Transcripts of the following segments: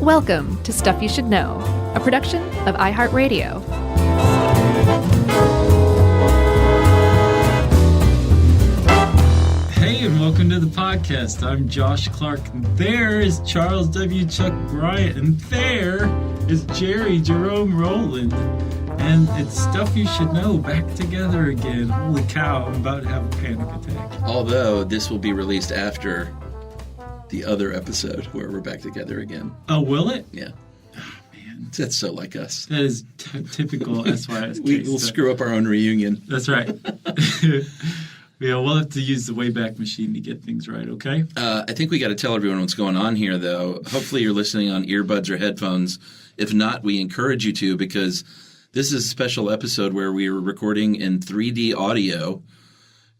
Welcome to Stuff You Should Know, a production of iHeartRadio. Hey, and welcome to the podcast. I'm Josh Clark. There is Charles W. Chuck Bryant, and there is Jerry Jerome Rowland. And it's Stuff You Should Know, back together again. Holy cow, I'm about to have a panic attack. Although this will be released after the other episode where we're back together again. Oh, will it? Yeah. Oh, man. That's so like us. That is typical SYS. We'll screw up our own reunion. That's right. Yeah, we'll have to use the Wayback Machine to get things right, okay? I think we got to tell everyone what's going on here, though. Hopefully you're listening on earbuds or headphones. If not, we encourage you to, because this is a special episode where we are recording in 3D audio.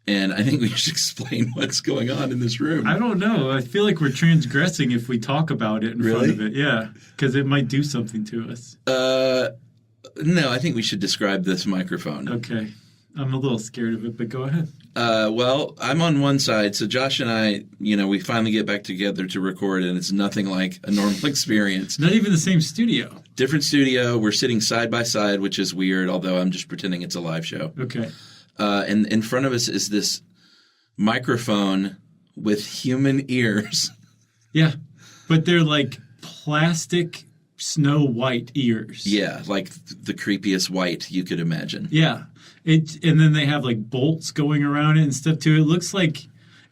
And I think we should explain what's going on in this room. I don't know. I feel like we're transgressing if we talk about it in front of it. Yeah, because it might do something to us. No, I think we should describe this microphone. Okay. I'm a little scared of it, but go ahead. Well, I'm on one side, so Josh and I, we finally get back together to record, and it's nothing like a normal experience. Not even the same studio. Different studio. We're sitting side by side, which is weird, although I'm just pretending it's a live show. Okay. And in front of us is this microphone with human ears. Yeah, but they're like plastic Snow White ears. Yeah, like the creepiest white you could imagine. Yeah, and then they have like bolts going around it and stuff too. It looks like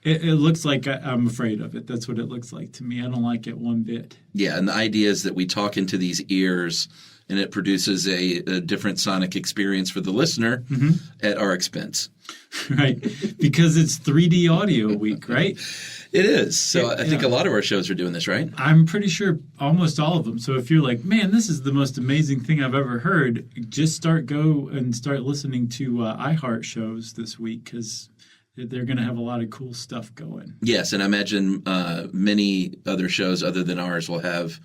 I'm afraid of it. That's what it looks like to me. I don't like it one bit. Yeah, and the idea is that we talk into these ears, and it produces a different sonic experience for the listener at our expense. Right, because it's 3D audio week, right? It is. So I think a lot of our shows are doing this, right? I'm pretty sure almost all of them. So if you're like, man, this is the most amazing thing I've ever heard, just start listening to iHeart shows this week, because they're going to have a lot of cool stuff going. Yes, and I imagine many other shows other than ours will have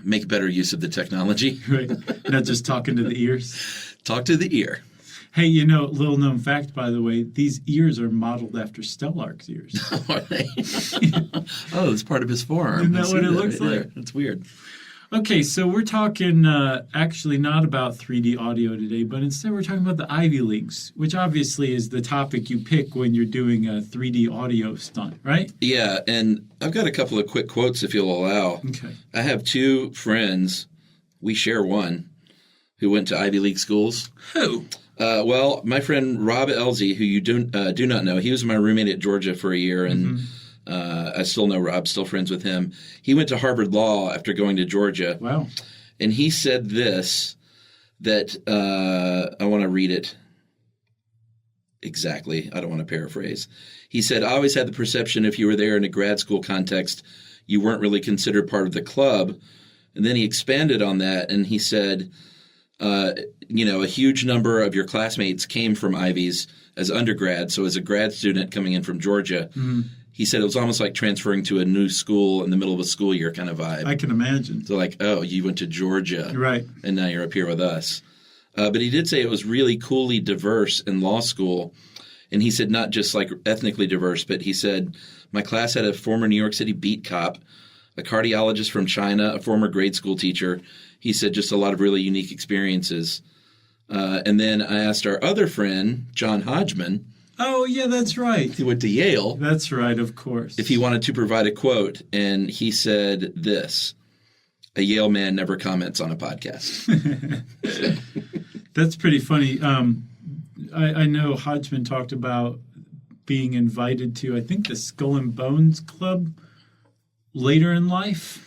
make better use of the technology. Right. Not just talking to the ears. Talk to the ear. Hey, little known fact, by the way, these ears are modeled after Stellark's ears. Are they? Oh, it's part of his forearm. Isn't that what it looks like? There. That's weird. Okay, so we're talking actually not about 3D audio today, but instead we're talking about the Ivy Leagues, which obviously is the topic you pick when you're doing a 3D audio stunt, right? Yeah, and I've got a couple of quick quotes if you'll allow. Okay. I have two friends, we share one, who went to Ivy League schools. Who? Well, my friend Rob Elsie, who you do not know, he was my roommate at Georgia for a year, and I still know Rob, still friends with him. He went to Harvard Law after going to Georgia. Wow. And he said this, that I want to read it exactly. I don't want to paraphrase. He said, I always had the perception if you were there in a grad school context, you weren't really considered part of the club. And then he expanded on that, and he said, a huge number of your classmates came from Ivies as undergrad. So as a grad student coming in from Georgia, he said it was almost like transferring to a new school in the middle of a school year kind of vibe. I can imagine. So like, oh, you went to Georgia. Right. And now you're up here with us. But he did say it was really coolly diverse in law school. And he said not just like ethnically diverse, but he said my class had a former New York City beat cop, a cardiologist from China, a former grade school teacher. He said just a lot of really unique experiences. And then I asked our other friend, John Hodgman. Oh, yeah, that's right. He went to Yale. That's right, of course. If he wanted to provide a quote, and he said this, a Yale man never comments on a podcast. That's pretty funny. I know Hodgman talked about being invited to, I think, the Skull and Bones Club later in life.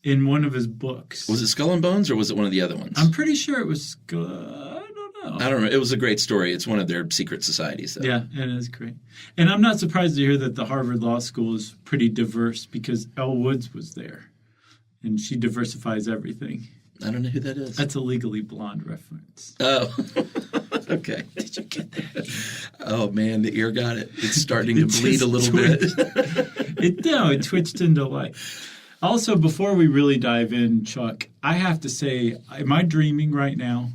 In one of his books. Was it Skull and Bones or was it one of the other ones? I'm pretty sure it was I don't know. I don't know. It was a great story. It's one of their secret societies, though. Yeah, it is great. And I'm not surprised to hear that the Harvard Law School is pretty diverse because Elle Woods was there. And she diversifies everything. I don't know who that is. That's a Legally Blonde reference. Oh, okay. Did you get that? Oh, man, the ear got it. It's starting to bleed a little bit. It twitched into life. Also, before we really dive in, Chuck, I have to say, am I dreaming right now?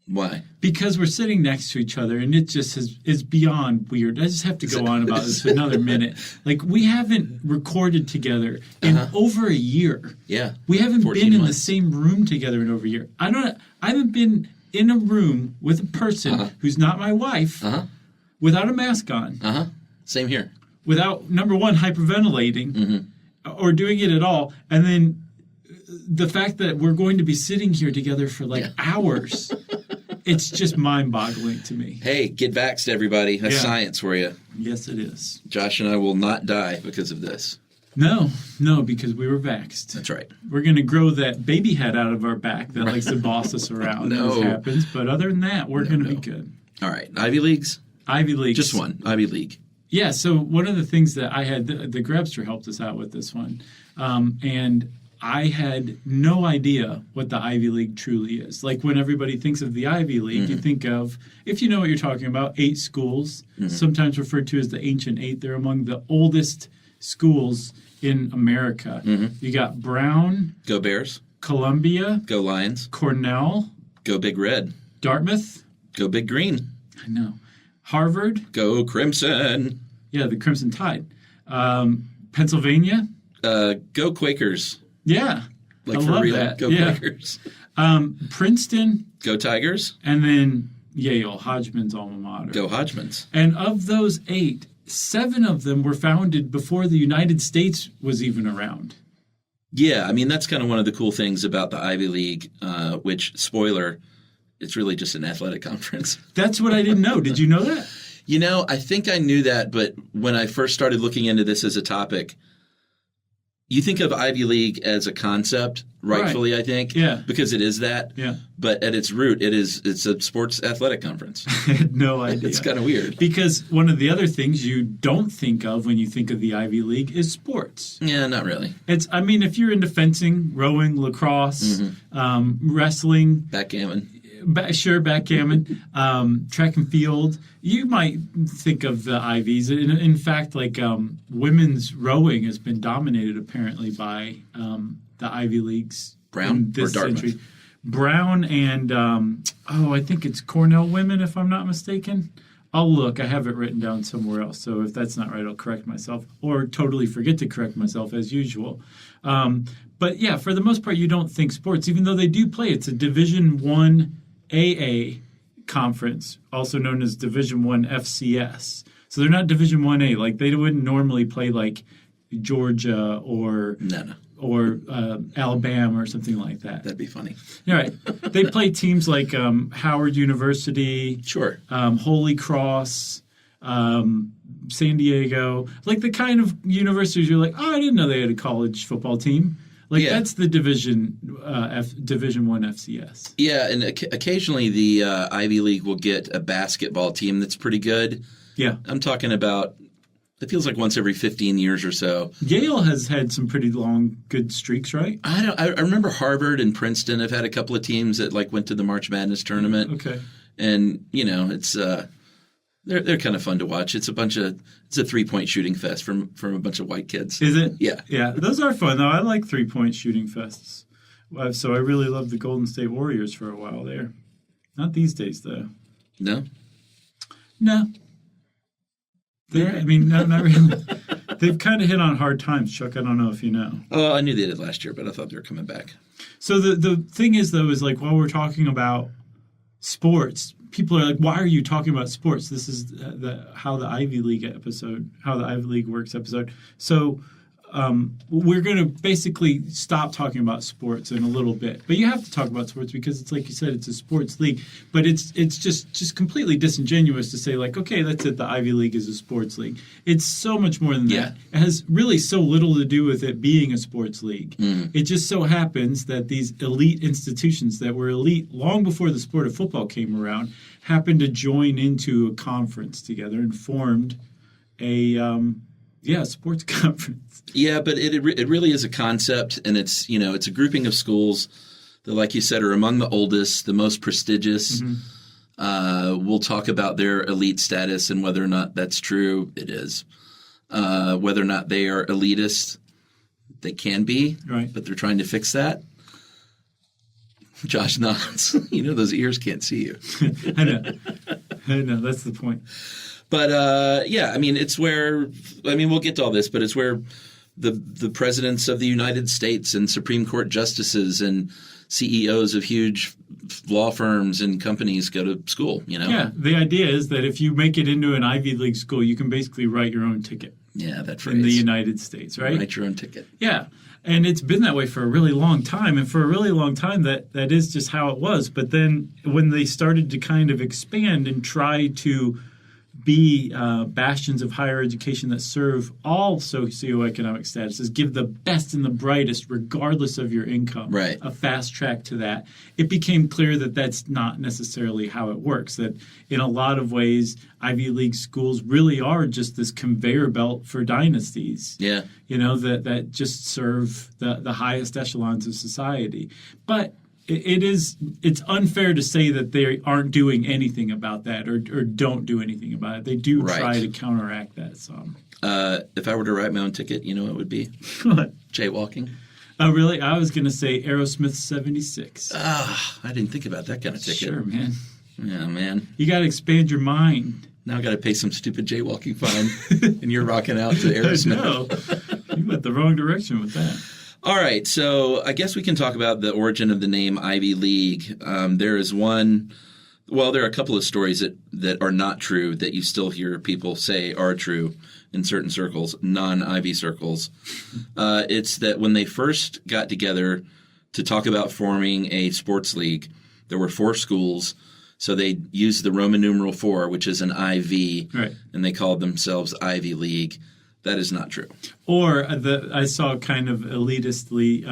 Why? Because we're sitting next to each other, and it just is beyond weird. I just have to go on about this for another minute. Like, we haven't recorded together in over a year. Yeah. We haven't been in months. the same room together in over a year. I haven't been in a room with a person who's not my wife without a mask on. Same here. Without, number one, hyperventilating or doing it at all. And then the fact that we're going to be sitting here together for hours, it's just mind-boggling to me. Hey, get vaxxed, everybody. That's science for you. Yes, it is. Josh and I will not die because of this. No, because we were vaxxed. That's right. We're going to grow that baby head out of our back that likes to boss us around when this happens. But other than that, we're going to be good. All right. Ivy Leagues? Ivy Leagues. Just one. Ivy League. Yeah, so one of the things that I had, the Grabster helped us out with this one, and I had no idea what the Ivy League truly is. Like, when everybody thinks of the Ivy League, you think of, if you know what you're talking about, 8 schools, sometimes referred to as the Ancient Eight. They're among the oldest schools in America. You got Brown. Go Bears. Columbia. Go Lions. Cornell. Go Big Red. Dartmouth. Go Big Green. I know. Harvard. Go Crimson. Yeah, the Crimson Tide. Pennsylvania. Go Quakers. Yeah. Like, I for love real. that. Go Yeah. Quakers. Princeton. Go Tigers. And then Yale, Hodgman's alma mater. Go Hodgmans. And of those 8, 7 of them were founded before the United States was even around. Yeah, I mean, that's kind of one of the cool things about the Ivy League, which, spoiler, it's really just an athletic conference. That's what I didn't know. Did you know that? You know, I think I knew that, but when I first started looking into this as a topic, you think of Ivy League as a concept, rightfully, Right. I think. Yeah. Because it is that. Yeah. But at its root, it's a sports athletic conference. I had no idea. It's kind of weird. Because one of the other things you don't think of when you think of the Ivy League is sports. Yeah, not really. If you're into fencing, rowing, lacrosse, wrestling, Backgammon. Backgammon, track and field, you might think of the Ivies. In fact, women's rowing has been dominated apparently by the Ivy Leagues. Brown or Dartmouth? Brown and, I think it's Cornell women, if I'm not mistaken. I'll look. I have it written down somewhere else. So if that's not right, I'll correct myself or totally forget to correct myself as usual. But yeah, for the most part, you don't think sports, even though they do play. It's a Division I AA conference, also known as Division I FCS. So they're not Division 1A. Like, they wouldn't normally play like Georgia or Alabama or something like that. That'd be funny. All right. They play teams like Howard University, Sure. Holy Cross, San Diego, like the kind of universities you're like, I didn't know they had a college football team. That's the Division I FCS. Yeah, and occasionally the Ivy League will get a basketball team that's pretty good. Yeah. I'm talking about, it feels like once every 15 years or so. Yale has had some pretty long, good streaks, right? I remember Harvard and Princeton have had a couple of teams that went to the March Madness tournament. Okay. And, it's they're kind of fun to watch. It's a 3-point shooting fest from a bunch of white kids. Is it? Yeah. Yeah, those are fun, though. I like 3-point shooting fests. So I really loved the Golden State Warriors for a while there. Not these days, though. No? No. No, not really. They've kind of hit on hard times, Chuck. I don't know if you know. Oh, I knew they did last year, but I thought they were coming back. So the thing is, though, is while we're talking about sports, people are like, why are you talking about sports? This is how the Ivy League works episode. So we're going to basically stop talking about sports in a little bit. But you have to talk about sports because it's like you said, it's a sports league. But it's just completely disingenuous to say okay, that's it, the Ivy League is a sports league. It's so much more than that. It has really so little to do with it being a sports league. It just so happens that these elite institutions that were elite long before the sport of football came around happened to join into a conference together and formed a sports conference. Yeah, but it really is a concept, and it's a grouping of schools that, like you said, are among the oldest, the most prestigious. We'll talk about their elite status and whether or not that's true. It is. Whether or not they are elitist, they can be, right? But they're trying to fix that. Josh nods. You know those ears can't see you. I know. That's the point. But yeah, I mean, it's where we'll get to all this, but it's where the presidents of the United States and Supreme Court justices and CEOs of huge law firms and companies go to school. You know. Yeah, the idea is that if you make it into an Ivy League school, you can basically write your own ticket. Yeah, that phrase. In the United States, right? Write your own ticket. Yeah. And it's been that way for a really long time. And for a really long time, that is just how it was. But then when they started to kind of expand and try to be bastions of higher education that serve all socioeconomic statuses, give the best and the brightest, regardless of your income, right, a fast track to that, it became clear that that's not necessarily how it works, that in a lot of ways, Ivy League schools really are just this conveyor belt for dynasties. Yeah. You know, that just serve the highest echelons of society. But it's unfair to say that they aren't doing anything about that or don't do anything about it. They do try to counteract that some. If I were to write my own ticket, you know what it would be? What? Jaywalking. Oh, really? I was going to say Aerosmith 76. I didn't think about that kind of ticket. Sure, man. Yeah, man. You got to expand your mind. Now I got to pay some stupid jaywalking fine, and you're rocking out to Aerosmith. No, you went the wrong direction with that. All right, so I guess we can talk about the origin of the name Ivy League. There are a couple of stories that are not true that you still hear people say are true in certain circles, non-Ivy circles. It's that when they first got together to talk about forming a sports league, there were 4 schools, so they used the Roman numeral 4, which is an IV, right, and they called themselves Ivy League. That is not true. Or I saw kind of elitistly,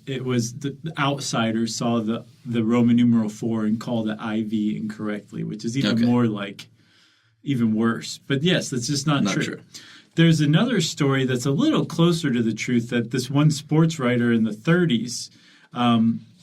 it was the outsiders saw the Roman numeral 4 and called it IV incorrectly, which is even more even worse. But yes, that's just not true. There's another story that's a little closer to the truth, that this one sports writer in the 30s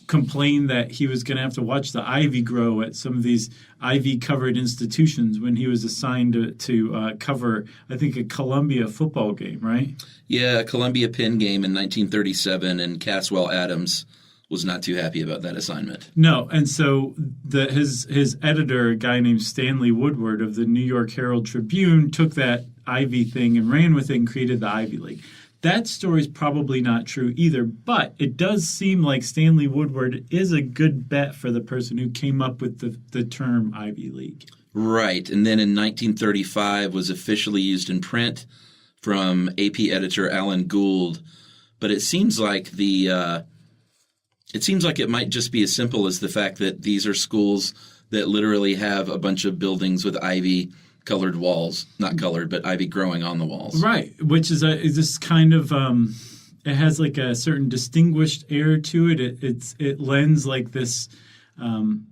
complained that he was going to have to watch the ivy grow at some of these ivy-covered institutions when he was assigned to cover, I think, a Columbia football game, right? Yeah, a Columbia Penn game in 1937, and Caswell Adams was not too happy about that assignment. No, and so his editor, a guy named Stanley Woodward of the New York Herald Tribune, took that Ivy thing and ran with it and created the Ivy League. That story's probably not true either, but it does seem like Stanley Woodward is a good bet for the person who came up with the term Ivy League. Right, and then in 1935 was officially used in print from AP editor Alan Gould, but it seems like it might just be as simple as the fact that these are schools that literally have a bunch of buildings with ivy-colored walls, not colored, but ivy growing on the walls. Right, which is this kind of it has like a certain distinguished air to it. It lends like this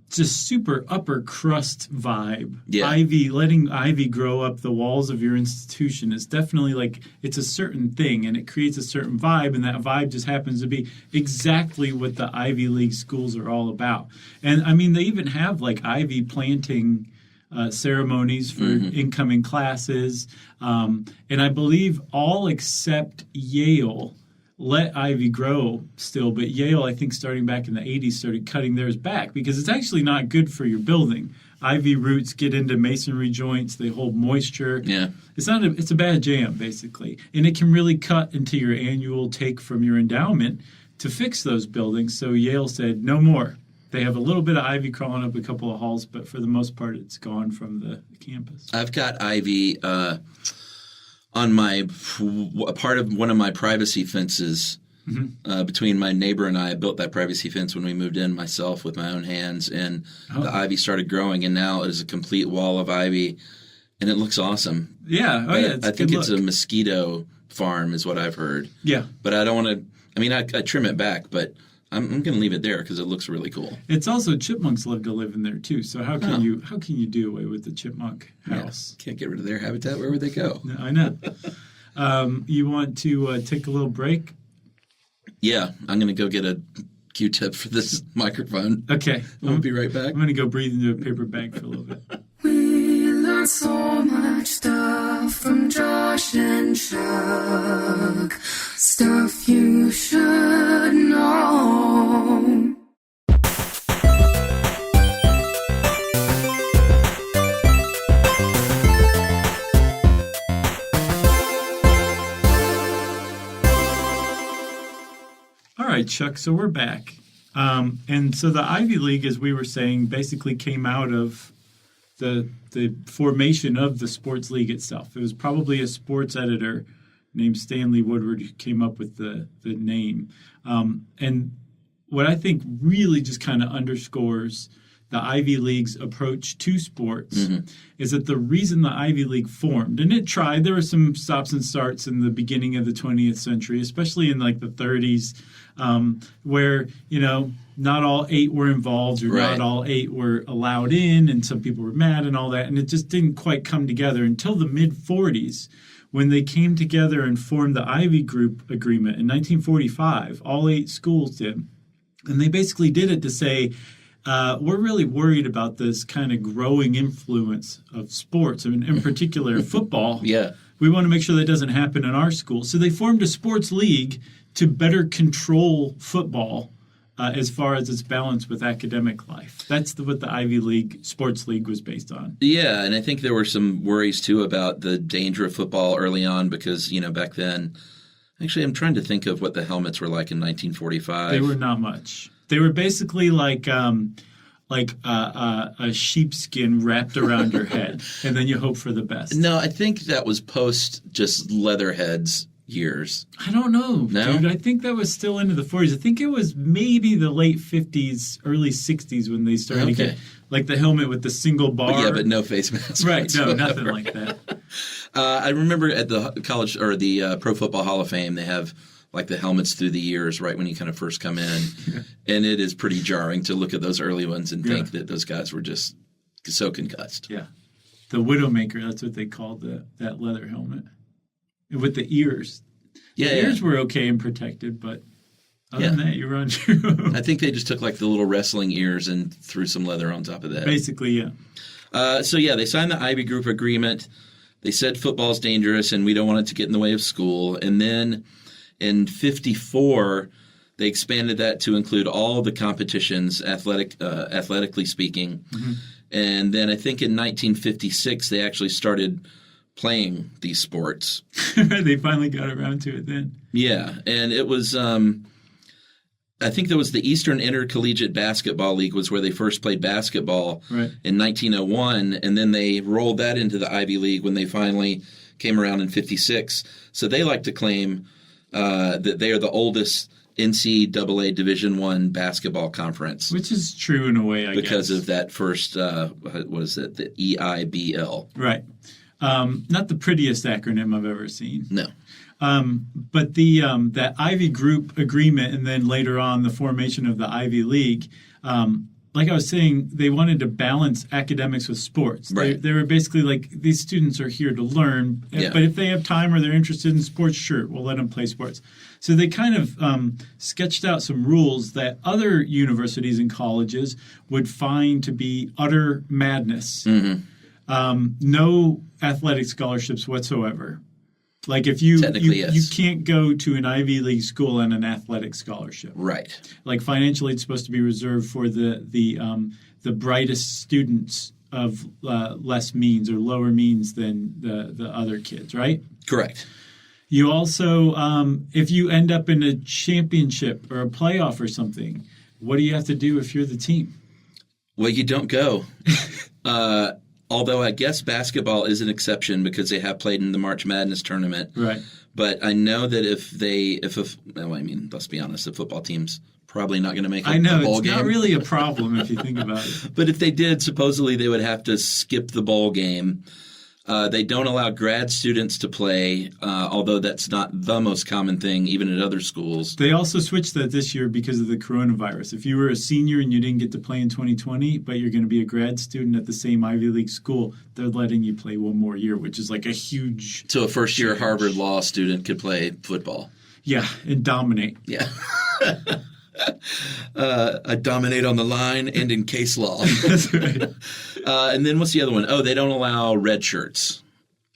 just super upper crust vibe. Yeah. Letting ivy grow up the walls of your institution is definitely like it's a certain thing, and it creates a certain vibe, and that vibe just happens to be exactly what the Ivy League schools are all about. And I mean, they even have like ivy planting ceremonies for incoming classes, and I believe all except Yale let ivy grow still, but Yale, I think, starting back in the 80s, started cutting theirs back because it's actually not good for your building. Ivy roots get into masonry joints; they hold moisture. Yeah, it's a bad jam basically, and it can really cut into your annual take from your endowment to fix those buildings. So Yale said no more. They have a little bit of ivy crawling up a couple of halls, but for the most part, it's gone from the campus. I've got ivy on my part of one of my privacy fences between my neighbor and I. Built that privacy fence when we moved in myself with my own hands, and the ivy started growing, and now it is a complete wall of ivy, and it looks awesome. Yeah, I think it's a mosquito farm is what I've heard. Yeah. But I don't want to – I mean, I trim it back, but – I'm going to leave it there because it looks really cool. It's also chipmunks love to live in there too. So how can you do away with the chipmunk house? Yeah, can't get rid of their habitat. Where would they go? No, I know. You want to take a little break? Yeah, I'm going to go get a Q-tip for this microphone. Okay, We'll be right back. I'm going to go breathe into a paper bag for a little bit. We learned so much stuff from Josh and Chuck. Stuff you should know. right, Chuck, so we're back. And so the Ivy League, as we were saying, basically came out of the formation of the sports league itself. It was probably a sports editor named Stanley Woodward who came up with the name. And what I think really just kind of underscores the Ivy League's approach to sports is that the reason the Ivy League formed, and it tried, there were some stops and starts in the beginning of the 20th century, especially in like the 30s, where, not all 8 were involved or not all 8 were allowed in, and some people were mad and all that, and it just didn't quite come together until the mid-40s when they came together and formed the Ivy Group Agreement in 1945. All 8 schools did. And they basically did it to say, we're really worried about this kind of growing influence of sports, I mean, in particular football. Yeah. We want to make sure that doesn't happen in our school. So they formed a sports league to better control football as far as its balance with academic life. That's what the Ivy League Sports League was based on. Yeah, and I think there were some worries, too, about the danger of football early on because, back then – actually, I'm trying to think of what the helmets were like in 1945. They were not much. They were basically like a sheepskin wrapped around your head, and then you hope for the best. No, I think that was post just Leatherhead's years. I don't know, dude. I think that was still into the 40s. I think it was maybe the late 50s, early 60s when they started to get like the helmet with the single bar. Yeah, but no face mask. Right, whatsoever. no, nothing like that. I remember at the college or the Pro Football Hall of Fame, they have like the helmets through the years, right when you kind of first come in. And it is pretty jarring to look at those early ones and think that those guys were just so concussed. Yeah. The Widowmaker, that's what they called that leather helmet. With the ears. Yeah, the ears were okay and protected, but other than that, you were on your own. I think they just took like the little wrestling ears and threw some leather on top of that. Basically, yeah. They signed the Ivy Group Agreement. They said football's dangerous and we don't want it to get in the way of school. And then in 1954, they expanded that to include all the competitions, athletically speaking. Mm-hmm. And then I think in 1956, they actually started playing these sports. They finally got around to it then. Yeah, and it was I think there was the Eastern Intercollegiate Basketball League was where they first played basketball in 1901, and then they rolled that into the Ivy League when they finally came around in 56. So they like to claim that they are the oldest NCAA Division I basketball conference. Which is true in a way, I guess. Because of that first, what is it, the EIBL. Right. Not the prettiest acronym I've ever seen. No. But that Ivy Group Agreement and then later on the formation of the Ivy League, like I was saying, they wanted to balance academics with sports. Right. They were basically like, these students are here to learn, but if they have time or they're interested in sports, sure, we'll let them play sports. So they kind of sketched out some rules that other universities and colleges would find to be utter madness. Mm-hmm. No athletic scholarships whatsoever. Like if you can't go to an Ivy League school on an athletic scholarship. Right. Like financially it's supposed to be reserved for the brightest students of less means or lower means than the other kids, right? Correct. You also, if you end up in a championship or a playoff or something, what do you have to do if you're the team? Well, you don't go. Although I guess basketball is an exception because they have played in the March Madness tournament. Right. But I know that let's be honest, the football team's probably not going to make a bowl game. I know, it's not really a problem if you think about it. But if they did, supposedly they would have to skip the bowl game. They don't allow grad students to play, although that's not the most common thing, even at other schools. They also switched that this year because of the coronavirus. If you were a senior and you didn't get to play in 2020, but you're going to be a grad student at the same Ivy League school, they're letting you play one more year, which is like a huge So a first-year Harvard law student could play football. Yeah, and dominate. Yeah. I dominate on the line and in case law. That's right. And then what's the other one? Oh, they don't allow red shirts.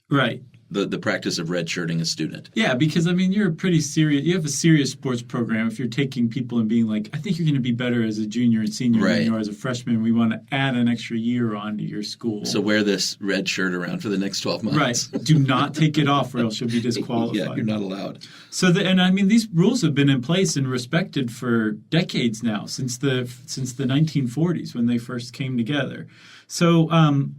Right. the practice of redshirting a student. Yeah, because, I mean, you have a serious sports program if you're taking people and being like, I think you're going to be better as a junior and senior Right. than you are as a freshman. We want to add an extra year onto your school. So wear this red shirt around for the next 12 months. Right. Do not take it off or else you'll be disqualified. Yeah, you're not allowed. So, and I mean, these rules have been in place and respected for decades now, since the 1940s when they first came together. So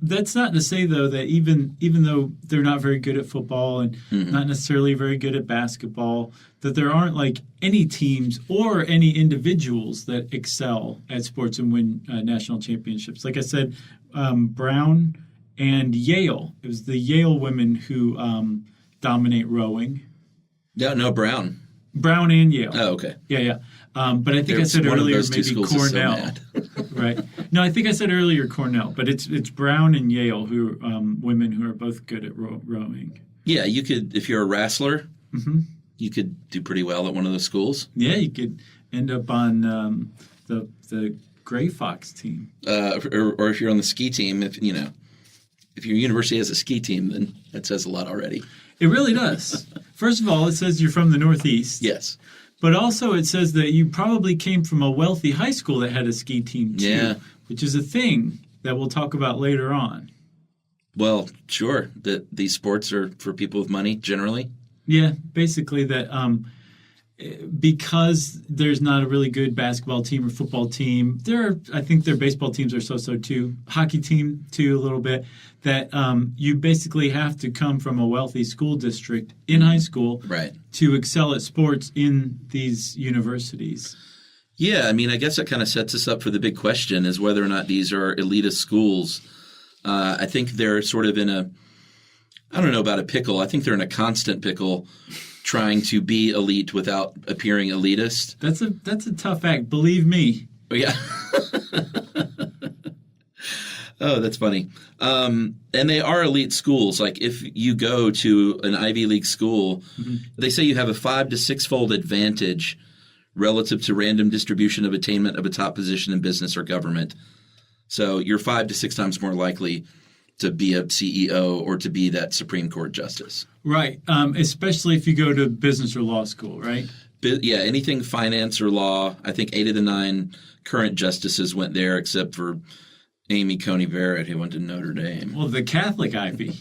that's not to say, though, that even though they're not very good at football and not necessarily very good at basketball, that there aren't like any teams or any individuals that excel at sports and win national championships. Like I said, Brown and Yale. It was the Yale women who dominate rowing. No, Brown. Brown and Yale. Oh, okay. Yeah. But I think I said one of earlier those two maybe schools is so Cornell. mad. Right. No, I think I said earlier Cornell, but it's Brown and Yale who women who are both good at rowing. Yeah, you could, if you're a wrestler, you could do pretty well at one of those schools. Yeah, you could end up on the Gray Fox team. Or if you're on the ski team, if your university has a ski team, then that says a lot already. It really does. First of all, it says you're from the Northeast. Yes. But also it says that you probably came from a wealthy high school that had a ski team too, which is a thing that we'll talk about later on. Well, sure, that these sports are for people with money generally. Yeah, basically that because there's not a really good basketball team or football team, I think their baseball teams are so-so too, hockey team too a little bit, that you basically have to come from a wealthy school district in high school to excel at sports in these universities. Yeah, I mean, I guess that kind of sets us up for the big question is whether or not these are elitist schools. I think they're sort of I don't know about a pickle. I think they're in a constant pickle trying to be elite without appearing elitist. That's a tough act, believe me. Oh, yeah. Oh, that's funny. And they are elite schools. Like if you go to an Ivy League school, they say you have a 5 to 6-fold advantage relative to random distribution of attainment of a top position in business or government. So you're 5 to 6 times more likely to be a CEO or to be that Supreme Court justice. Right. Especially if you go to business or law school, right? Yeah, anything finance or law. I think 8 of the 9 current justices went there except for Amy Coney Barrett, who went to Notre Dame. Well, the Catholic Ivy.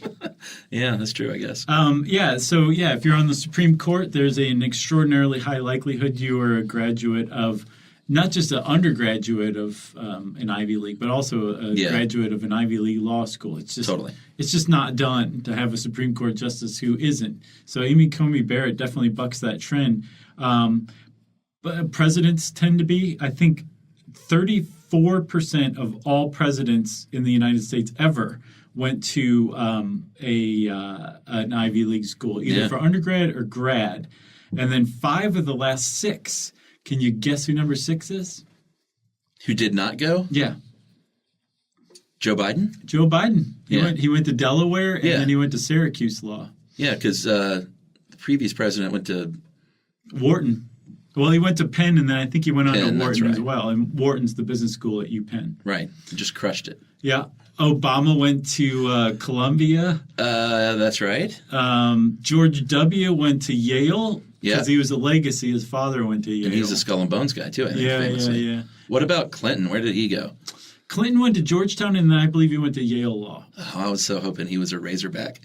Yeah, that's true, I guess. If you're on the Supreme Court, there's an extraordinarily high likelihood you are a graduate of, not just an undergraduate of an Ivy League, but also a graduate of an Ivy League law school. It's just It's just not done to have a Supreme Court justice who isn't. So Amy Coney Barrett definitely bucks that trend. But presidents tend to be, I think, 34% of all presidents in the United States ever went to an Ivy League school, either for undergrad or grad. And then 5 of the last 6. Can you guess who number 6 is? Who did not go? Yeah. Joe Biden? Joe Biden. He went to Delaware and then he went to Syracuse Law. Yeah, because the previous president went to Wharton. Well, he went to Penn, and then I think he went on Penn, to Wharton as well. And Wharton's the business school at UPenn. Right. Just crushed it. Yeah. Obama went to Columbia. That's right. George W. went to Yale because he was a legacy. His father went to Yale. And he's a Skull and Bones guy, too, I think, famously. Yeah. What about Clinton? Where did he go? Clinton went to Georgetown, and then I believe he went to Yale Law. Oh, I was so hoping he was a Razorback.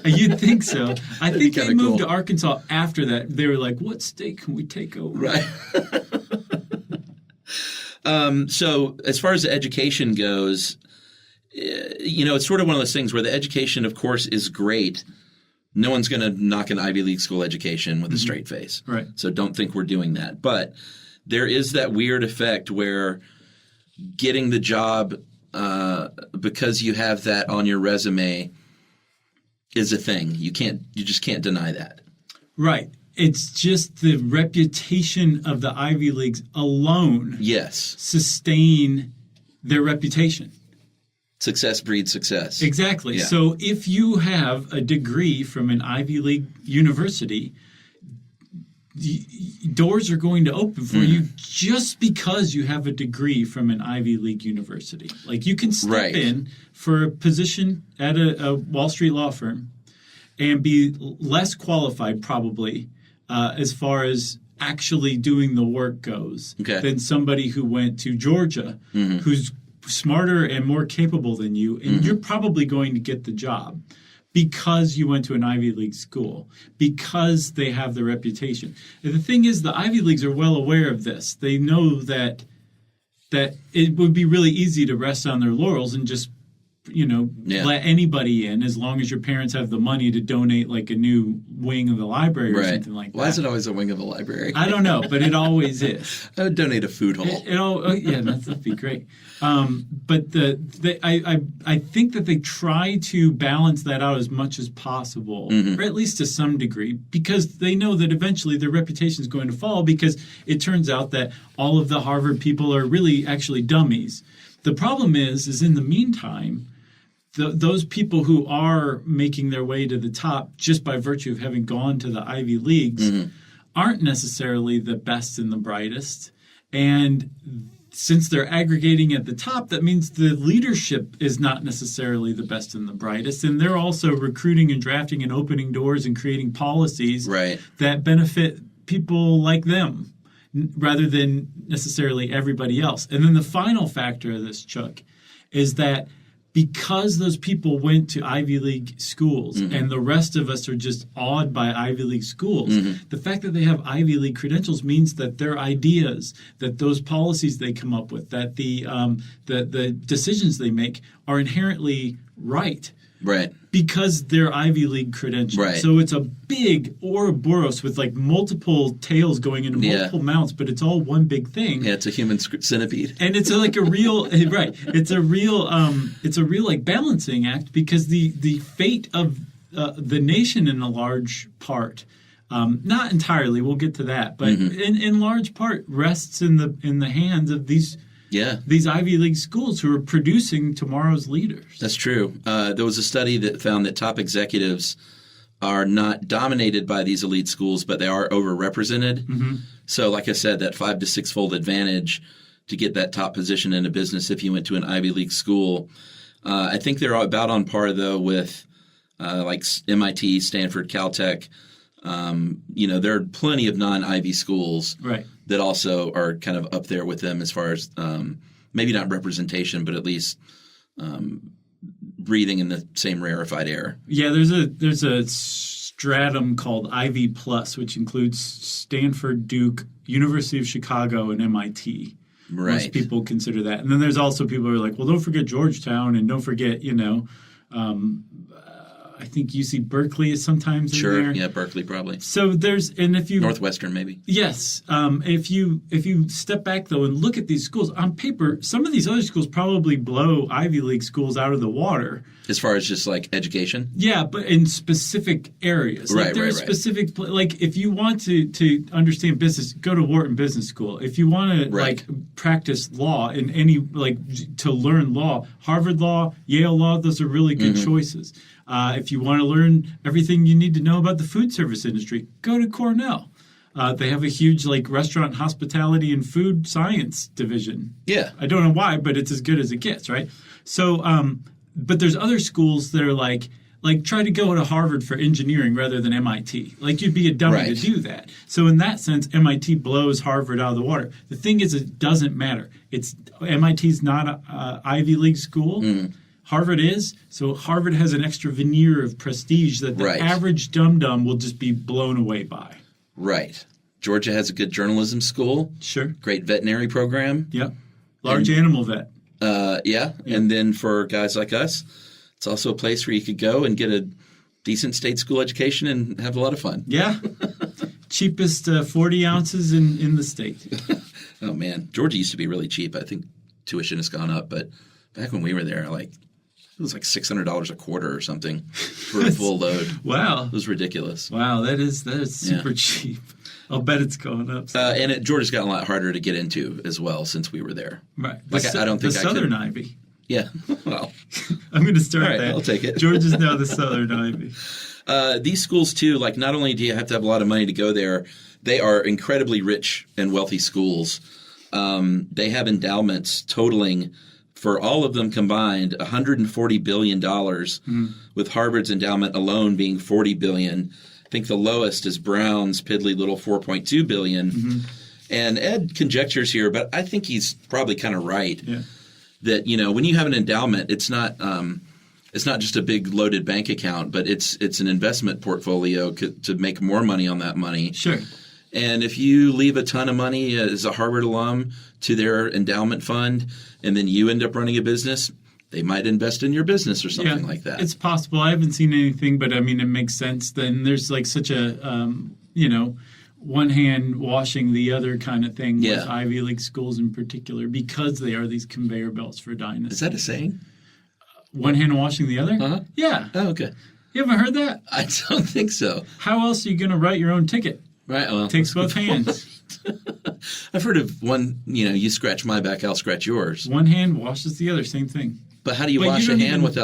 You'd think so. I think they moved cool. to Arkansas after that. They were like, what state can we take over? Right. So as far as the education goes, it's sort of one of those things where the education, of course, is great. No one's going to knock an Ivy League school education with a straight face. Right. So don't think we're doing that. But there is that weird effect where getting the job because you have that on your resume is a thing. You just can't deny that. Right. It's just the reputation of the Ivy Leagues alone sustain their reputation. Success breeds success. Exactly. Yeah. So if you have a degree from an Ivy League university, doors are going to open for you just because you have a degree from an Ivy League university. Like you can step in for a position at a Wall Street law firm and be less qualified probably as far as actually doing the work goes than somebody who went to Georgia, who's smarter and more capable than you, and you're probably going to get the job because you went to an Ivy League school, because they have the reputation. And the thing is, the Ivy Leagues are well aware of this. They know that it would be really easy to rest on their laurels and just let anybody in, as long as your parents have the money to donate like a new wing of the library or something like that. Why is it always a wing of the library? I don't know, but it always is. I would donate a food hall. That'd be great. But I think that they try to balance that out as much as possible, or at least to some degree, because they know that eventually their reputation is going to fall, because it turns out that all of the Harvard people are really actually dummies. The problem is in the meantime, those people who are making their way to the top just by virtue of having gone to the Ivy Leagues aren't necessarily the best and the brightest. And since they're aggregating at the top, that means the leadership is not necessarily the best and the brightest. And they're also recruiting and drafting and opening doors and creating policies that benefit people like them rather than necessarily everybody else. And then the final factor of this, Chuck, is that because those people went to Ivy League schools and the rest of us are just awed by Ivy League schools, the fact that they have Ivy League credentials means that their ideas, that those policies they come up with, that the decisions they make are inherently right. Right. Because they're Ivy League credentials. Right. So it's a big Ouroboros with like multiple tails going into multiple mouths, but it's all one big thing. Yeah, it's a human centipede. And it's like a real It's a real like balancing act, because the fate of the nation in a large part, not entirely, we'll get to that, but in large part rests in the hands of these Ivy League schools who are producing tomorrow's leaders. That's true. There was a study that found that top executives are not dominated by these elite schools, but they are overrepresented. So like I said, that 5 to 6-fold advantage to get that top position in a business if you went to an Ivy League school. I think they're about on par, though, with like MIT, Stanford, Caltech. There are plenty of non-Ivy schools that also are kind of up there with them as far as maybe not representation, but at least breathing in the same rarefied air. Yeah, there's a stratum called Ivy Plus, which includes Stanford, Duke, University of Chicago, and MIT. Right. Most people consider that. And then there's also people who are like, well, don't forget Georgetown, and don't forget, I think UC Berkeley is sometimes in there. Yeah, Berkeley probably. So if you Northwestern maybe. Yes, if you step back though and look at these schools on paper, some of these other schools probably blow Ivy League schools out of the water. As far as just like education. Yeah, but in specific areas. Right. Specific like if you want to understand business, go to Wharton Business School. If you want to like practice law in any to learn law, Harvard Law, Yale Law, those are really good choices. If you want to learn everything you need to know about the food service industry, go to Cornell. They have a huge restaurant hospitality and food science division. Yeah. I don't know why, but it's as good as it gets, right? So, but there's other schools that are like try to go to Harvard for engineering rather than MIT. You'd be a dummy to do that. So in that sense, MIT blows Harvard out of the water. The thing is, it doesn't matter. MIT's not a Ivy League school. Harvard is, so Harvard has an extra veneer of prestige that the average dum-dum will just be blown away by. Right. Georgia has a good journalism school. Sure. Great veterinary program. Yep. Large animal vet. Yeah. And then for guys like us, it's also a place where you could go and get a decent state school education and have a lot of fun. Yeah. Cheapest 40 ounces in the state. Oh, man. Georgia used to be really cheap. I think tuition has gone up, but back when we were there, it was like $600 a quarter or something for a full load. Wow. It was ridiculous. Wow, that is super cheap. I'll bet it's going up. And Georgia's gotten a lot harder to get into as well since we were there. Right. I don't think the Southern Ivy. Yeah. Well, I'm going to start that. I'll take it. Georgia's now the Southern Ivy. These schools, too, not only do you have to have a lot of money to go there, they are incredibly rich and wealthy schools. They have endowments totaling for all of them combined, $140 billion, with Harvard's endowment alone being $40 billion. I think the lowest is Brown's piddly little $4.2 billion. And Ed conjectures here, but I think he's probably kind of right, that, when you have an endowment, it's not just a big loaded bank account, but it's an investment portfolio to make more money on that money. Sure. And if you leave a ton of money as a Harvard alum to their endowment fund, and then you end up running a business, they might invest in your business or something like that. It's possible. I haven't seen anything, but I mean, it makes sense. Then there's like such a, one hand washing the other kind of thing with Ivy League schools in particular, because they are these conveyor belts for dynasty. Is that a saying? One hand washing the other? Uh-huh. Yeah. Oh, okay. You haven't heard that? I don't think so. How else are you going to write your own ticket? Right. Well, it takes both hands. I've heard of one, you scratch my back, I'll scratch yours. One hand washes the other, same thing. But how do you wash a hand with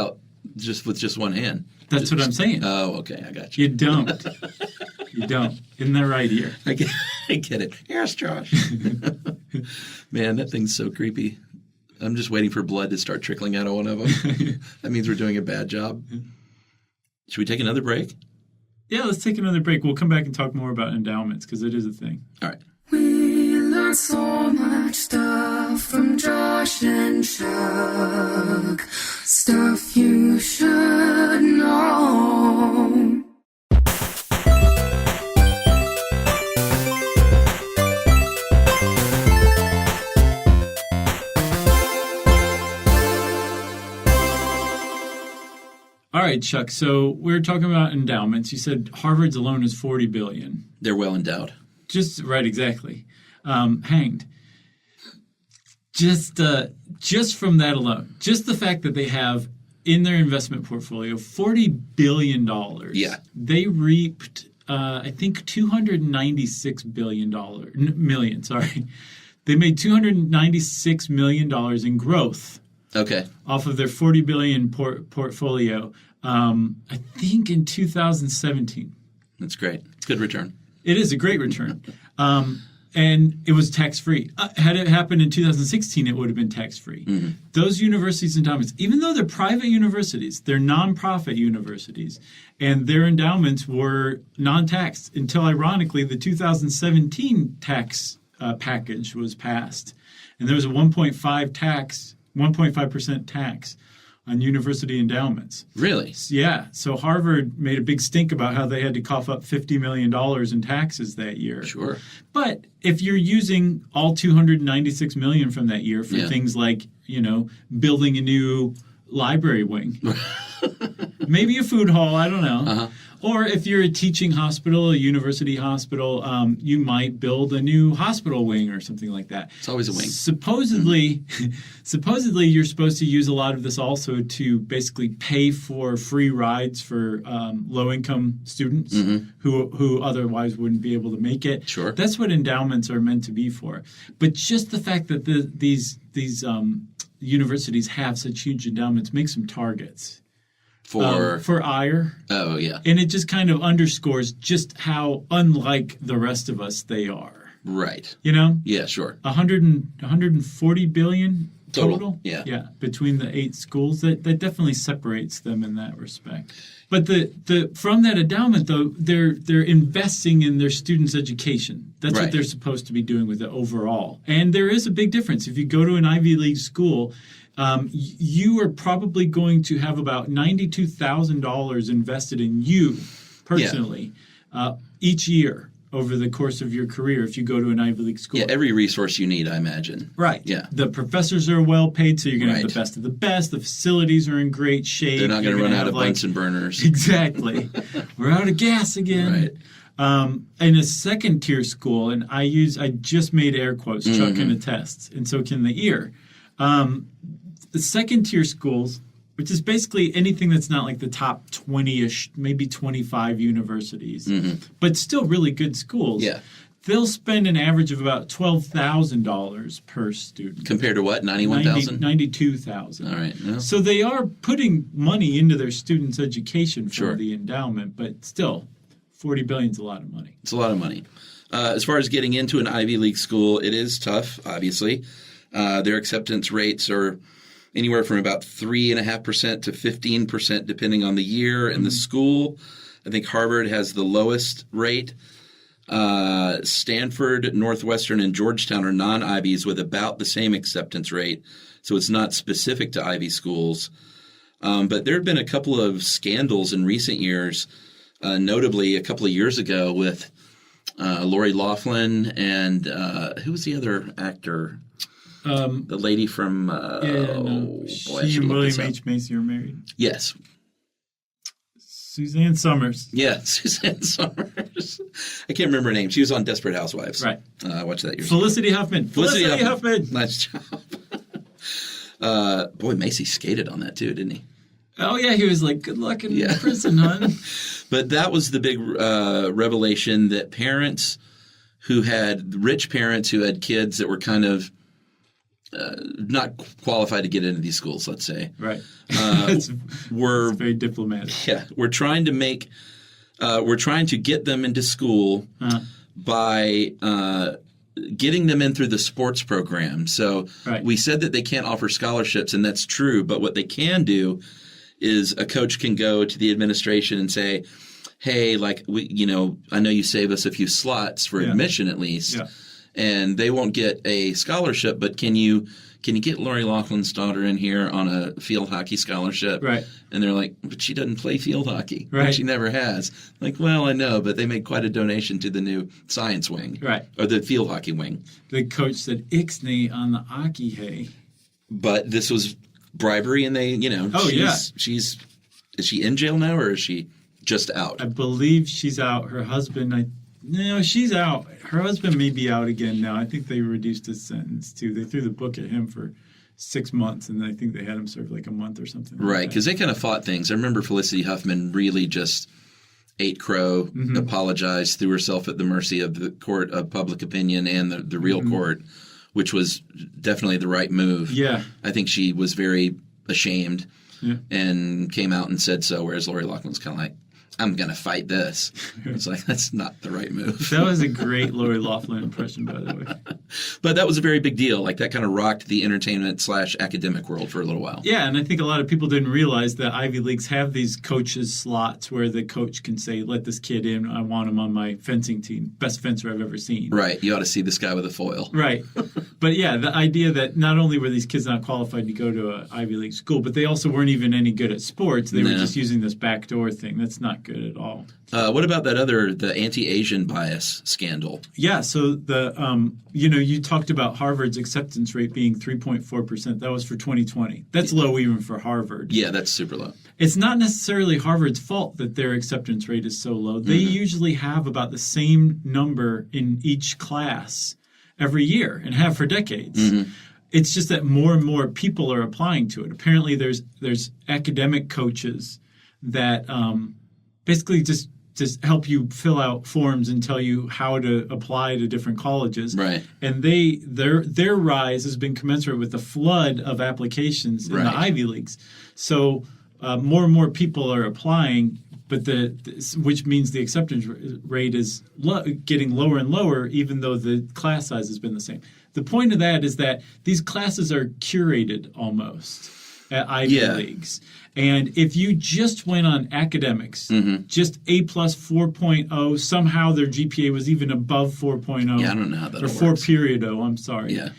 just one hand? That's what I'm saying. Oh, okay. I got you. You don't. You don't. Isn't that right here? I get it. Yes, Josh. Man, that thing's so creepy. I'm just waiting for blood to start trickling out of one of them. That means we're doing a bad job. Should we take another break? Yeah, let's take another break. We'll come back and talk more about endowments because it is a thing. All right. We learned so much stuff from Josh and Chuck. Stuff you should know. All right, Chuck. So we're talking about endowments. You said Harvard's alone is $40 billion. They're well endowed. Just right, exactly. Hanged. Just from that alone, just the fact that they have in their investment portfolio $40 billion. Yeah. They reaped, I think, $296 million. Sorry, they made $296 million in growth. Okay. Off of their $40 billion portfolio, I think in 2017. That's great. Good return. It is a great return. And it was tax-free. Had it happened in 2016, it would have been tax-free. Mm-hmm. Those universities' endowments, even though they're private universities, they're nonprofit universities, and their endowments were non-taxed until, ironically, the 2017 tax package was passed. And there was a 1.5% tax on university endowments. Really? Yeah. So Harvard made a big stink about how they had to cough up $50 million in taxes that year. Sure. But if you're using all $296 million from that year for things like, building a new library wing, maybe a food hall, I don't know. Uh-huh. Or if you're a teaching hospital, a university hospital, you might build a new hospital wing or something like that. It's always a wing. Supposedly, you're supposed to use a lot of this also to basically pay for free rides for low-income students who otherwise wouldn't be able to make it. Sure. That's what endowments are meant to be for. But just the fact that these universities have such huge endowments makes them targets. For ire. Oh, yeah. And it just kind of underscores just how unlike the rest of us they are. Right. Yeah, sure. 140 billion total? Yeah. Yeah, between the 8 schools. That definitely separates them in that respect. But the from that endowment, though, they're investing in their students' education. That's what they're supposed to be doing with it overall. And there is a big difference. If you go to an Ivy League school, you are probably going to have about $92,000 invested in you personally each year over the course of your career if you go to an Ivy League school. Yeah, every resource you need, I imagine. Right. Yeah. The professors are well paid, so you're going to have the best of the best. The facilities are in great shape. They're not going to run out of Bunsen burners. Exactly. We're out of gas again. Right. In a second-tier school, and I just made air quotes, Chuck can attest, and so can the ear. The second-tier schools, which is basically anything that's not like the top 20-ish, maybe 25 universities, but still really good schools, they'll spend an average of about $12,000 per student. Compared to what, 91,000? 92,000. All right. Yeah. So they are putting money into their students' education for the endowment, but still, $40 billion is a lot of money. It's a lot of money. As far as getting into an Ivy League school, it is tough, obviously. Their acceptance rates are anywhere from about 3.5% to 15%, depending on the year and the school. I think Harvard has the lowest rate. Stanford, Northwestern, and Georgetown are non-Ivies with about the same acceptance rate. So it's not specific to Ivy schools. But there have been a couple of scandals in recent years, notably a couple of years ago with Lori Loughlin and who was the other actor? The lady from she and William H. Macy are married. Yes. Suzanne Summers. Yeah, Suzanne Summers. I can't remember her name. She was on Desperate Housewives. Right. I watched that years Felicity Huffman. Felicity Huffman. Nice job. Boy, Macy skated on that too, didn't he? Oh, yeah. He was like, good luck in prison, hon. But that was the big revelation that parents who had rich parents who had kids that were kind of not qualified to get into these schools, let's say. Right. It's very diplomatic. Yeah. We're trying to get them into school by getting them in through the sports program. So we said that they can't offer scholarships, and that's true. But what they can do is a coach can go to the administration and say, hey, like, I know you save us a few slots for admission at least. Yeah. And they won't get a scholarship, but can you get Lori Loughlin's daughter in here on a field hockey scholarship? Right. And they're like, but she doesn't play field hockey. Right. She never has. Like, well, I know, but they made quite a donation to the new science wing. Right. Or the field hockey wing. The coach said, Ixnay on the hockey hay. But this was bribery, and they, is she in jail now, or is she just out? I believe she's out. Her husband, no, she's out. Her husband may be out again now. I think they reduced his sentence, too. They threw the book at him for 6 months, and I think they had him serve like a month or something. Right, because they kind of fought things. I remember Felicity Huffman really just ate crow, apologized, threw herself at the mercy of the court of public opinion and the real court, which was definitely the right move. Yeah. I think she was very ashamed and came out and said so, whereas Lori Loughlin's kind of like, I'm going to fight this. It's like, that's not the right move. That was a great Lori Loughlin impression, by the way. But that was a very big deal. Like, that kind of rocked the entertainment/academic world for a little while. Yeah, and I think a lot of people didn't realize that Ivy Leagues have these coaches slots where the coach can say, let this kid in. I want him on my fencing team. Best fencer I've ever seen. Right. You ought to see this guy with a foil. Right. But, yeah, the idea that not only were these kids not qualified to go to an Ivy League school, but they also weren't even any good at sports. They were just using this backdoor thing. That's not good at all. What about the anti-Asian bias scandal? Yeah, so you talked about Harvard's acceptance rate being 3.4%. That was for 2020. That's low even for Harvard. Yeah, that's super low. It's not necessarily Harvard's fault that their acceptance rate is so low. They usually have about the same number in each class every year and have for decades. It's just that more and more people are applying to it. Apparently there's academic coaches that basically just help you fill out forms and tell you how to apply to different colleges. Right. And their rise has been commensurate with the flood of applications in the Ivy Leagues. So more and more people are applying, but which means the acceptance rate is getting lower and lower, even though the class size has been the same. The point of that is that these classes are curated almost at Ivy Leagues. And if you just went on academics, just A plus 4.0, somehow their GPA was even above 4.0. Yeah, I don't know how that works. Or 4.0, I'm sorry. Yeah.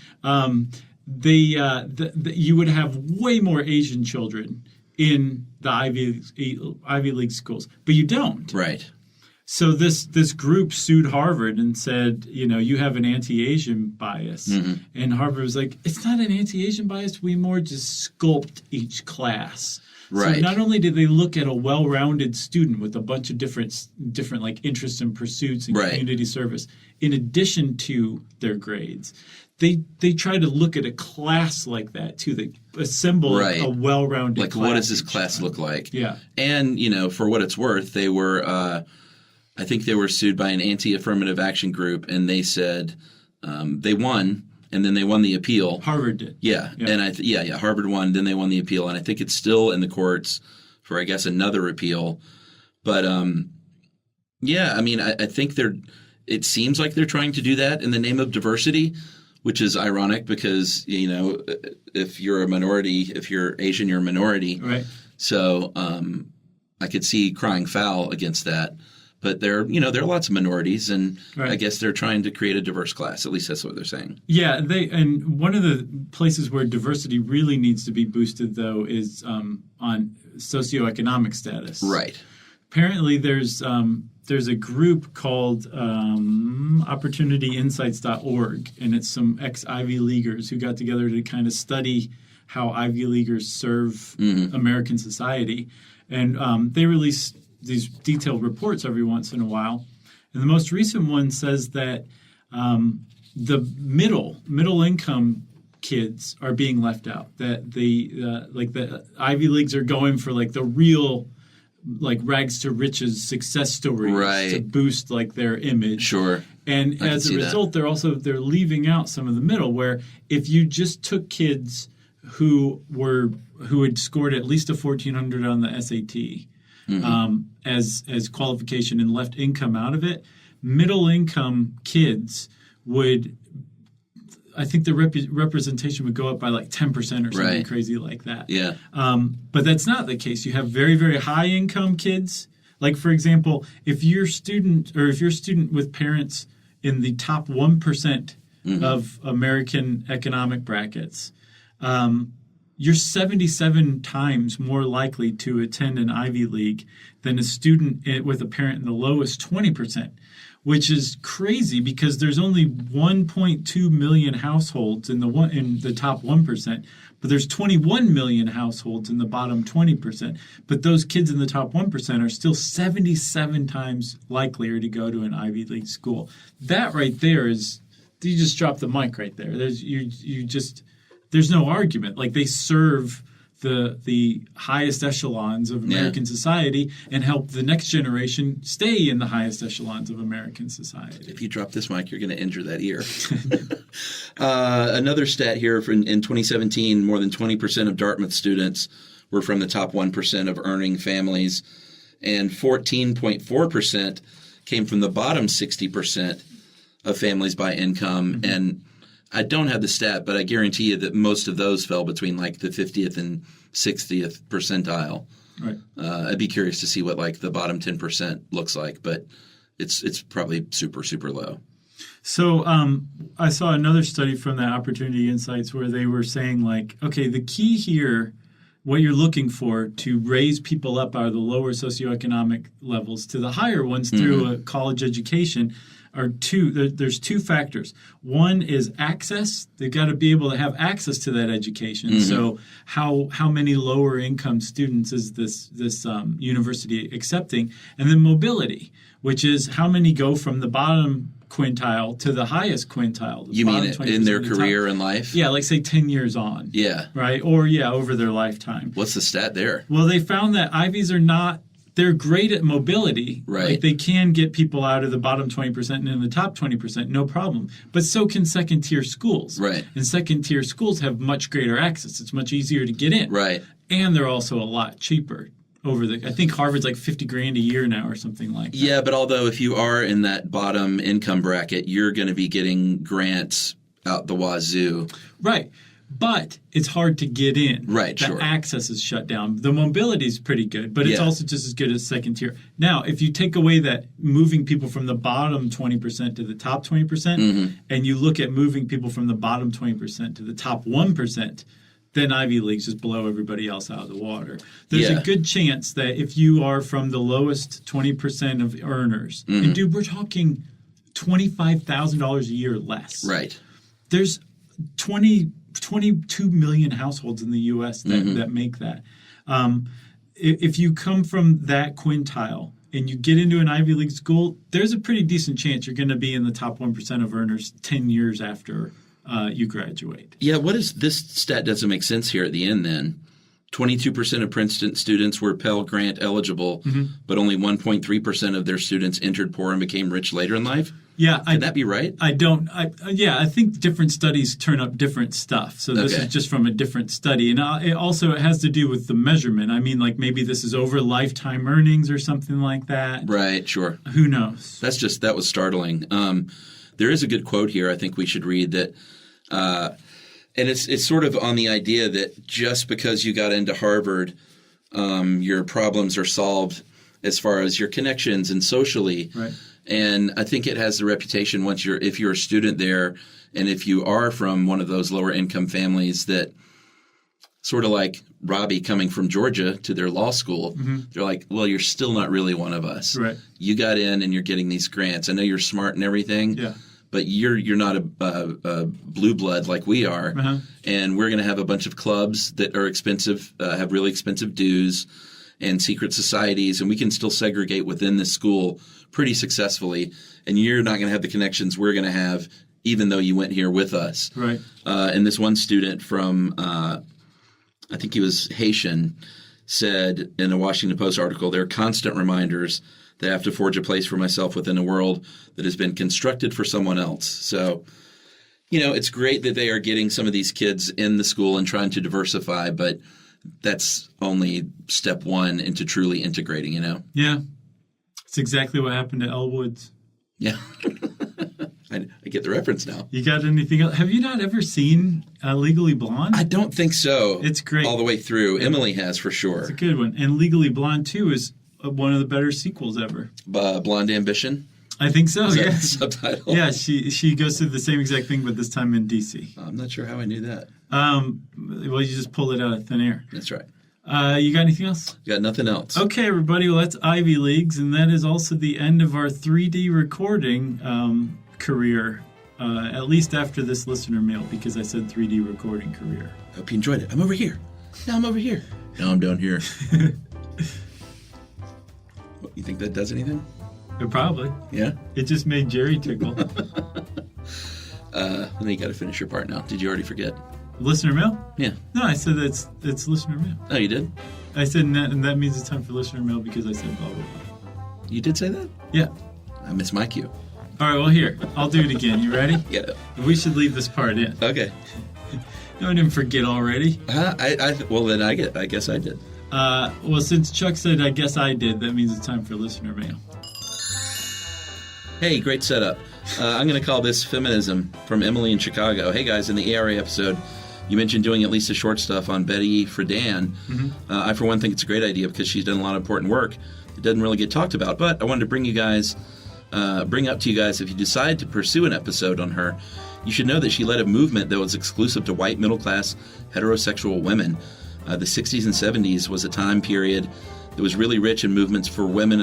You would have way more Asian children in the Ivy League schools. But you don't. Right. So this group sued Harvard and said, you have an anti-Asian bias. And Harvard was like, it's not an anti-Asian bias. We more just sculpt each class. Right. So not only did they look at a well-rounded student with a bunch of different like interests and pursuits and community service, in addition to their grades, they try to look at a class like that too. They assemble a well-rounded class. Like, what does this class look like? Yeah. And for what it's worth, they were I think they were sued by an anti-affirmative action group, and they said they won. And then they won the appeal. Harvard did. Yeah. And Harvard won. Then they won the appeal. And I think it's still in the courts for, I guess, another appeal. But, I think it seems like they're trying to do that in the name of diversity. which is ironic because, if you're a minority, if you're Asian, you're a minority. Right. So I could see crying foul against that. But there are lots of minorities, and right. I guess they're trying to create a diverse class. At least that's what they're saying. Yeah, and one of the places where diversity really needs to be boosted, though, is on socioeconomic status. Right. Apparently, there's a group called OpportunityInsights.org, and it's some ex-Ivy Leaguers who got together to kind of study how Ivy Leaguers serve American society. And they release these detailed reports every once in a while. And the most recent one says that the middle income kids are being left out. That the Ivy Leagues are going for like the real rags to riches success stories right. to boost their image. Sure. And as a result, they're leaving out some of the middle, where if you just took kids who had scored at least a 1400 on the SAT as qualification and left income out of it, middle income kids would, I think the representation would go up by 10% or something right. crazy like that. Yeah. But that's not the case. You have very, very high income kids. Like, for example, if you're a student with parents in the top 1% of American economic brackets, you're 77 times more likely to attend an Ivy League than a student with a parent in the lowest 20%, which is crazy because there's only 1.2 million households in the top 1%, but there's 21 million households in the bottom 20%. But those kids in the top 1% are still 77 times likelier to go to an Ivy League school. That right there is, you just drop the mic right there. There's no argument. They serve the highest echelons of American society and help the next generation stay in the highest echelons of American society. If you drop this mic, you're going to injure that ear. Another stat here in 2017, more than 20% of Dartmouth students were from the top 1% of earning families, and 14.4% came from the bottom 60% of families by income. Mm-hmm. And I don't have the stat, but I guarantee you that most of those fell between the 50th and 60th percentile. Right. I'd be curious to see what the bottom 10% looks like, but it's probably super, super low. So I saw another study from the Opportunity Insights where they were saying okay, the key here, what you're looking for to raise people up out of the lower socioeconomic levels to the higher ones through a college education there's two factors. One is access. They've got to be able to have access to that education. Mm-hmm. So how many lower income students is this university accepting? And then mobility, which is how many go from the bottom quintile to the highest quintile. You mean in their career and life? Yeah, say 10 years on. Yeah. Right? Or, over their lifetime. What's the stat there? Well, they found that Ivies are not – they're great at mobility. Right. They can get people out of the bottom 20% and in the top 20%, no problem. But so can second-tier schools. Right. And second-tier schools have much greater access. It's much easier to get in. Right. And they're also a lot cheaper. I think Harvard's $50,000 a year now or something like that. Yeah, but although if you are in that bottom income bracket, you're going to be getting grants out the wazoo. Right. But it's hard to get in. Right, the sure. access is shut down. The mobility is pretty good, but it's also just as good as second tier. Now, if you take away that moving people from the bottom 20% to the top 20%, and you look at moving people from the bottom 20% to the top 1%, then Ivy Leagues just blow everybody else out of the water. There's a good chance that if you are from the lowest 20% of earners, and dude, we're talking $25,000 a year less. Right. There's 22 million households in the U.S. that make that. If you come from that quintile and you get into an Ivy League school, there's a pretty decent chance you're going to be in the top 1% of earners 10 years after you graduate. Yeah, what is this stat doesn't make sense here at the end then. 22% of Princeton students were Pell Grant eligible, but only 1.3% of their students entered poor and became rich later in life? Yeah. Can that be right? I think different studies turn up different stuff. So this is just from a different study. And it has to do with the measurement. I mean, maybe this is over lifetime earnings or something like that. Right, sure. Who knows? That was startling. There is a good quote here I think we should read that And it's sort of on the idea that just because you got into Harvard, your problems are solved as far as your connections and socially. Right. And I think it has the reputation if you're a student there, and if you are from one of those lower income families, that sort of like Robbie coming from Georgia to their law school, they're like, well, you're still not really one of us. Right. You got in and you're getting these grants. I know you're smart and everything. Yeah. But you're not a blue blood like we are, and we're going to have a bunch of clubs that are expensive, have really expensive dues, and secret societies, and we can still segregate within this school pretty successfully. And you're not going to have the connections we're going to have, even though you went here with us. Right. And this one student from, I think he was Haitian, said in a Washington Post article, there are constant reminders that I have to forge a place for myself within a world that has been constructed for someone else. So, it's great that they are getting some of these kids in the school and trying to diversify, but that's only step one into truly integrating, Yeah. It's exactly what happened to Elle Woods. Yeah. I get the reference now. You got anything else? Have you not ever seen Legally Blonde? I don't think so. It's great. All the way through. Emily has for sure. It's a good one. And Legally Blonde 2 is one of the better sequels ever. Blonde Ambition? I think so, Is that yeah. the subtitle? Yeah, she goes through the same exact thing, but this time in D.C. I'm not sure how I knew that. Well, you just pull it out of thin air. That's right. You got anything else? Got nothing else. Okay, everybody. Well, that's Ivy Leagues, and that is also the end of our 3D recording career, at least after this listener mail, because I said 3D recording career. Hope you enjoyed it. I'm over here. No, I'm over here. No, I'm down here. What, you think that does anything? Probably. Yeah? It just made Jerry tickle. Then you got to finish your part now. Did you already forget? Listener mail? Yeah. No, I said it's listener mail. Oh, you did? I said, and that means it's time for listener mail because I said blah, blah, blah. You did say that? Yeah. I missed my cue. All right, well, here. I'll do it again. You ready? Yeah. We should leave this part in. Okay. No, I didn't forget already. Well, then I guess I did. Well, since Chuck said I guess I did, that means it's time for listener mail. Hey, great setup. I'm going to call this Feminism from Emily in Chicago. Hey, guys, in the ARA episode, you mentioned doing at least a short stuff on Betty Friedan. I, for one, think it's a great idea because she's done a lot of important work that doesn't really get talked about. But I wanted to bring up to you guys, if you decide to pursue an episode on her, you should know that she led a movement that was exclusive to white, middle-class, heterosexual women. The 60s and 70s was a time period that was really rich in movements for women,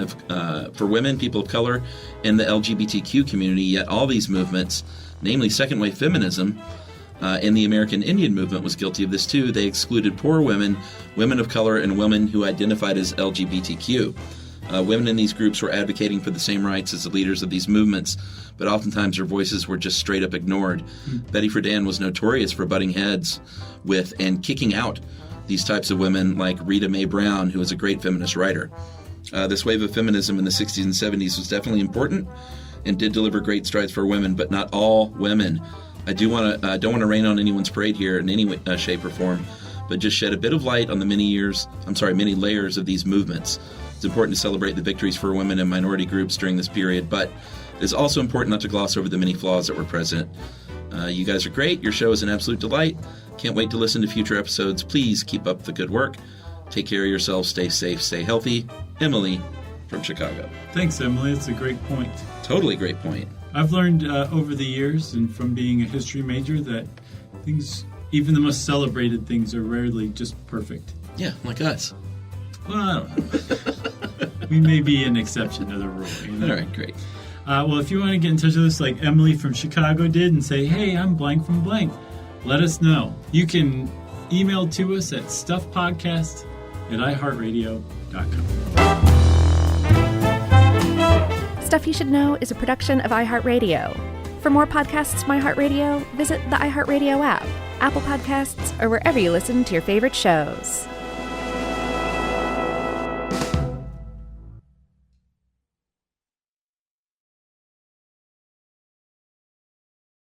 people of color, and the LGBTQ community. Yet all these movements, namely second-wave feminism, and the American Indian movement was guilty of this too. They excluded poor women, women of color, and women who identified as LGBTQ. Women in these groups were advocating for the same rights as the leaders of these movements, but oftentimes their voices were just straight up ignored. Betty Friedan was notorious for butting heads with and kicking out these types of women like Rita Mae Brown, who was a great feminist writer. This wave of feminism in the 60s and 70s was definitely important and did deliver great strides for women, but not all women. I don't want to rain on anyone's parade here in any way, shape or form, but just shed a bit of light on the many layers of these movements. It's important to celebrate the victories for women and minority groups during this period, but it is also important not to gloss over the many flaws that were present. You guys are great. Your show is an absolute delight. Can't wait to listen to future episodes. Please keep up the good work. Take care of yourselves. Stay safe. Stay healthy. Emily from Chicago. Thanks, Emily. That's a great point. Totally great point. I've learned over the years and from being a history major that things, even the most celebrated things, are rarely just perfect. Yeah, like us. Well, I don't know. We may be an exception to the rule. You know? All right, great. Well, if you want to get in touch with us like Emily from Chicago did and say, hey, I'm blank from blank, let us know. You can email to us at stuffpodcast@iheartradio.com. Stuff You Should Know is a production of iHeartRadio. For more podcasts from iHeartRadio, visit the iHeartRadio app, Apple Podcasts, or wherever you listen to your favorite shows.